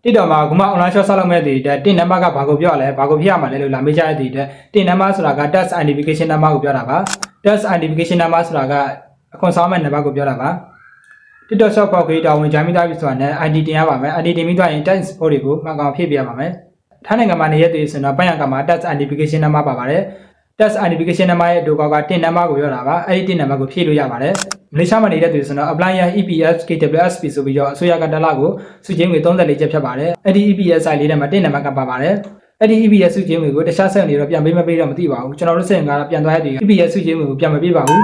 တိတော်မှာခုမှ online shop ဆောက်လုပ်မဲ့တည်တဲ့တင်နံပါတ်ကဘာကိုပြောရလဲဘာကိုဖြစ်ရမှာလဲလို့လာမေးကြရတဲ့တင်နံပါတ်ဆိုတာက test identification number ကိုပြောတာပါ test identification number ဆိုတာကအခွန်ဆောင်မဲ့နံပါတ်ကိုပြောတာပါTikTok shop ပေါက်ကြီးတော်ဝင်ဂျာမီသားပြီဆိုတာနဲ့ ID တင်ရပါမယ် ID တင်ပြီးသွားရင် test support တွေကိုမှန်ကောင်ဖြည့်ပြရပါမယ်ထိုင်းနိုင်ငံမှာနေရတဲ့ဆိုတော့ပိုင်းရကမှာ test identification number ပါပါတယ် test identification number ရဲ့အတူကောက်ကတင်နံပါတ်ကိုပြောတာပါအဲ့ဒီတင်နံပါတ်ကိုဖြည့်လို့ရပါတယ်မလေးရှားမှာနေတဲ့သူဆိုတော့ apply EPS KWSP ဆိုပြီးတော့အစိုးရကတလကိုစုချင်းငွေ34ကျပ်ဖြတ်ပါတယ်အဲ့ဒီ EPS site လေးထဲမှာတင်နံပါတ်ကပါပါတယ်အဲ့ဒီ EPS စုချင်းငွေကိုတခြားဆက်နေတော့ပြန်ပေးမပေးတော့မသိပါဘူးကျွန်တော်တို့စက်ရင်ကတော့ပြန်သွားရတဲ့ EPS စုချင်းငွေကိုပြန်မပေးပါဘူး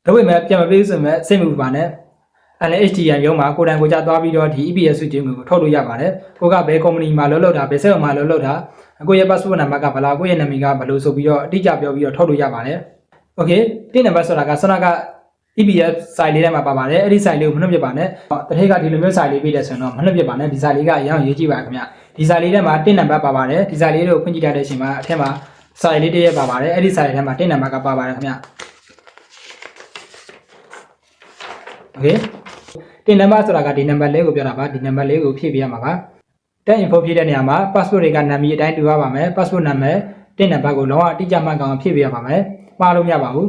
ဒါပေမဲ့ပြန်မပေးဆိုမဲ့စိတ်မပူပါနဲ့LHDM ရုံးမှာကိုတိုင်ကိုကြသွားပြီးတော့ဒီ EPS စုချင်းကိုထုတ်လို့ရပါတယ်ကိုကဘယ် company မှာလုပ်တာဘယ်စက်ရုံမှာလုပ်တာကိုရဲ့ passport နံပါတ်ကဘယ်လားကိုရဲ့နာမည်ကဘယ်လိုဆိုပြီးတော့အတိအကျပြောပြီးတော့ထုတ်လို့ရပါတယ် okay တင်နံပါတ်ဆိုတာကစနက EPS site လေးထဲမှာပါပါတယ်အဲ့ဒီ site လေးကိုမနှုတ်ပြပါနဲ့တထက်ကဒီလိုမျိုး site လေးပေးတယ်ဆိုရင်တော့မနှုတ်ပြပါနဲ့ဒီ site လေးကအရင်ရေးကြည့်ပါခင်ဗျဒီ site လေးထဲမှာတင်နံပါတ်ပါပါတယ်ဒီ site လေးကိုဖွင့်ကြည့်ရတဲ့အချိန်မှာအထက်မှာ site လေးတစ်ရက်ပါပါတယ်အဲ့ဒီ site ထဲမှာတင်နံပါတ်ကပါပါတယ်ခင်ဗျ okay တင်နံပါတ်ဆိုတာကဒီနံပါတ်လေးကိုပြောတာပါဒီနံပါတ်လေးကိုဖြည့်ပေးရမှာပါတက် info ဖြည့်တဲ့နေရာမှာ passport တွေကနာမည်အတိုင်းတူရပါမယ် passport နာမည်တင်နံပါတ်ကိုလုံးဝအတိအကျမှန်ကန်ဖြည့်ပေးရပါမယ်မှားလို့မရပါဘူး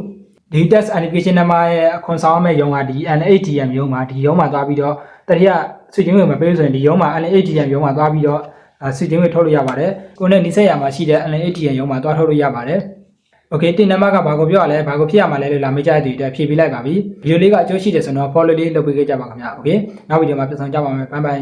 ဒီ test identification number ရဲ့အခွန်ဆောင်မဲ့ရုံးကဒီ NHDM ရုံးမှာဒီရုံးမှာသွားပြီးတော့တတိယဆွေချင်းဝင်မပေးဆိုရင်ဒီရုံးမှာ NHDM ရုံးမှာသွားပြီးတော့ဆွေချင်းဝင်ထုတ်လို့ရပါတယ်ကိုနဲ့နီးစပ်ရမှာရှိတဲ့ NHDM ရုံးမှာသွားထုတ်လို့ရပါတယ်โอเคတင်နံပါတ်ကဘာကိုပြောရလဲဘာကိုဖြစ်ရမှာလဲလို့လာမေးကြတဲ့အတွက်ဖြည့်ပေးလိုက်ပါပြီဗီဒီယိုလေးကအကျိုးရှိတယ်ဆိုတော့ follow လေးလုပ်ပေးကြပါခင်ဗျာโอเคနောက်ဗီဒီယိုမှာပြန်ဆောင်ကြပါမယ်ဘိုင်ဘိုင်